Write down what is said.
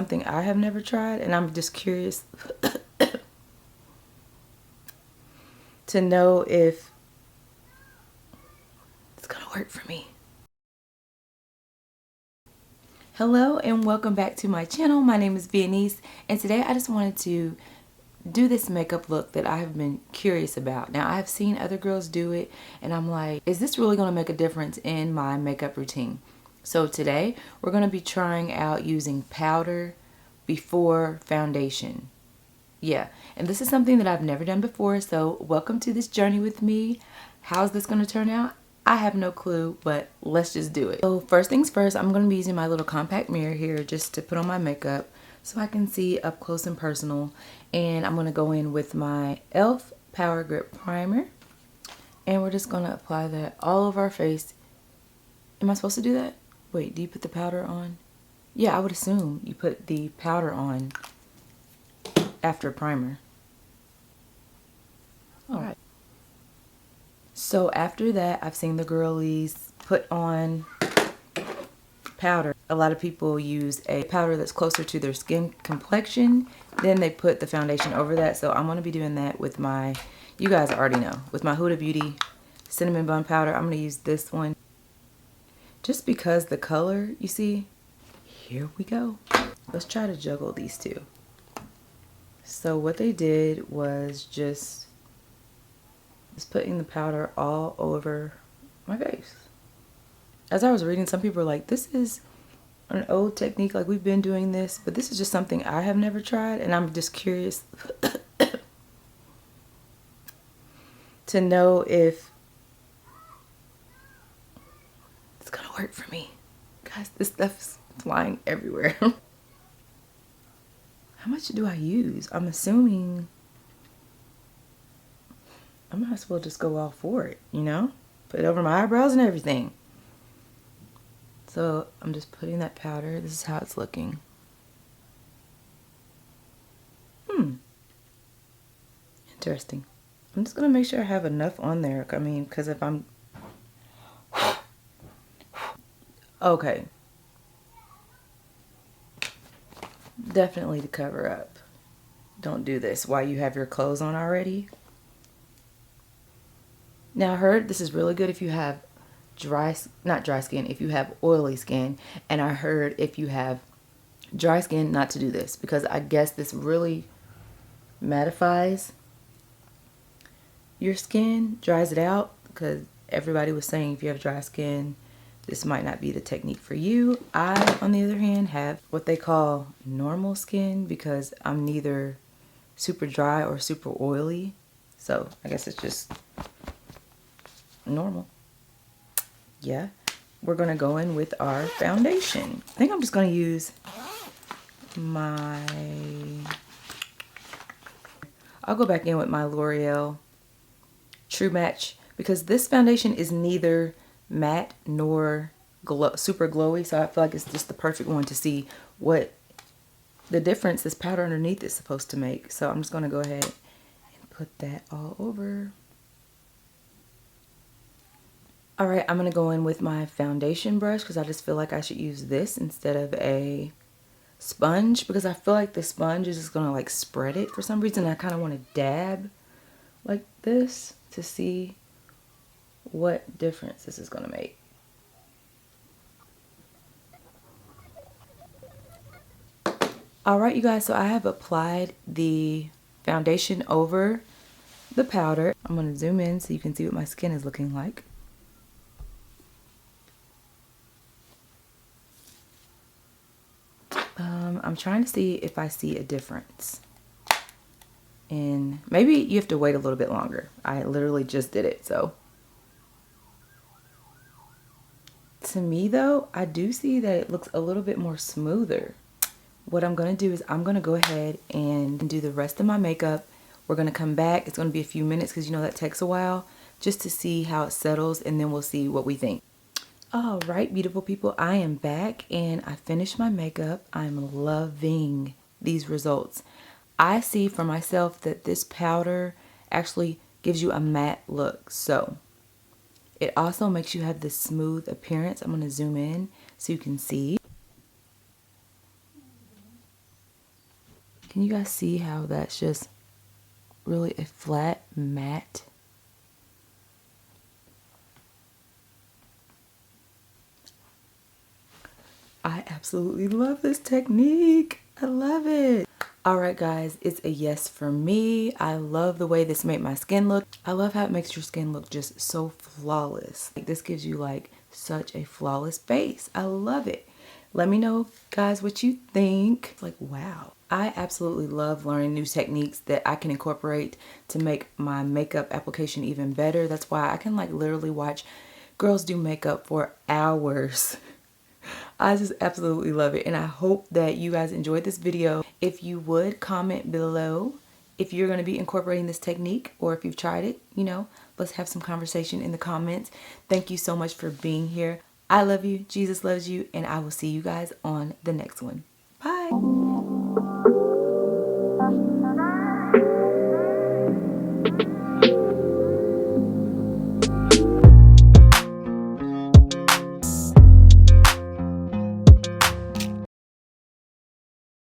something I have never tried, and I'm just curious to know if it's gonna work for me. Hello and welcome back to my channel. My name is Viennese, and today I just wanted to do this makeup look that I have been curious about. Now, I've seen other girls do it, and I'm like, is this really gonna make a difference in my makeup routine? So today, we're gonna be trying out using powder before foundation. Yeah, and this is something that I've never done before, so welcome to this journey with me. How's this going to turn out? I have no clue, but let's just do it. So first things first, I'm going to be using my little compact mirror here just to put on my makeup so I can see up close and personal. And I'm going to go in with my e.l.f. Power Grip Primer, and we're just going to apply that all over our face. Am I supposed to do that? Wait, do you put the powder on? Yeah, I would assume you put the powder on after primer. Alright. So after that, I've seen the girlies put on powder. A lot of people use a powder that's closer to their skin complexion. Then they put the foundation over that. So I'm going to be doing that with my, you guys already know, with my Huda Beauty Cinnamon Bun Powder. I'm going to use this one just because the color, you see, here we go. Let's try to juggle these two. So what they did was just putting the powder all over my face. As I was reading, some people were like, this is an old technique, like we've been doing this, but this is just something I have never tried, and I'm just curious to know if it's gonna work for me. Guys, this stuff is flying everywhere. How much do I use? I'm assuming I might as well just go all for it, you know? Put it over my eyebrows and everything. So I'm just putting that powder. This is how it's looking. Interesting. I'm just going to make sure I have enough on there. I mean, because if I'm... Okay. Definitely to cover up. Don't do this while you have your clothes on already. Now I heard this is really good if you have not dry skin, if you have oily skin. And I heard if you have dry skin not to do this, because I guess this really mattifies your skin, dries it out, because everybody was saying if you have dry skin, this might not be the technique for you. I, on the other hand, have what they call normal skin because I'm neither super dry or super oily. So I guess it's just normal. Yeah. We're going to go in with our foundation. I think I'm just going to use I'll go back in with my L'Oreal True Match because this foundation is neither matte nor super glowy, so I feel like it's just the perfect one to see what the difference this powder underneath is supposed to make. So I'm just going to go ahead and put that all over. Alright, I'm going to go in with my foundation brush because I just feel like I should use this instead of a sponge, because I feel like the sponge is just going to like spread it for some reason. I kind of want to dab like this to see what difference this is going to make. Alright, you guys, so I have applied the foundation over the powder. I'm going to zoom in so you can see what my skin is looking like. I'm trying to see if I see a difference. And maybe you have to wait a little bit longer. I literally just did it, so. To me though, I do see that it looks a little bit more smoother. What I'm going to do is I'm going to go ahead and do the rest of my makeup. We're going to come back. It's going to be a few minutes because you know that takes a while just to see how it settles, and then we'll see what we think. All right, beautiful people, I am back and I finished my makeup. I'm loving these results. I see for myself that this powder actually gives you a matte look. So it also makes you have this smooth appearance. I'm going to zoom in so you can see. Can you guys see how that's just really a flat matte? I absolutely love this technique. I love it. Alright guys, it's a yes for me. I love the way this made my skin look. I love how it makes your skin look just so flawless. Like, this gives you like such a flawless base. I love it. Let me know guys what you think. Like, wow. I absolutely love learning new techniques that I can incorporate to make my makeup application even better. That's why I can like literally watch girls do makeup for hours. I just absolutely love it, and I hope that you guys enjoyed this video. If you would, comment below if you're going to be incorporating this technique or if you've tried it. You know, let's have some conversation in the comments. Thank you so much for being here. I love you, Jesus loves you, and I will see you guys on the next one. Bye.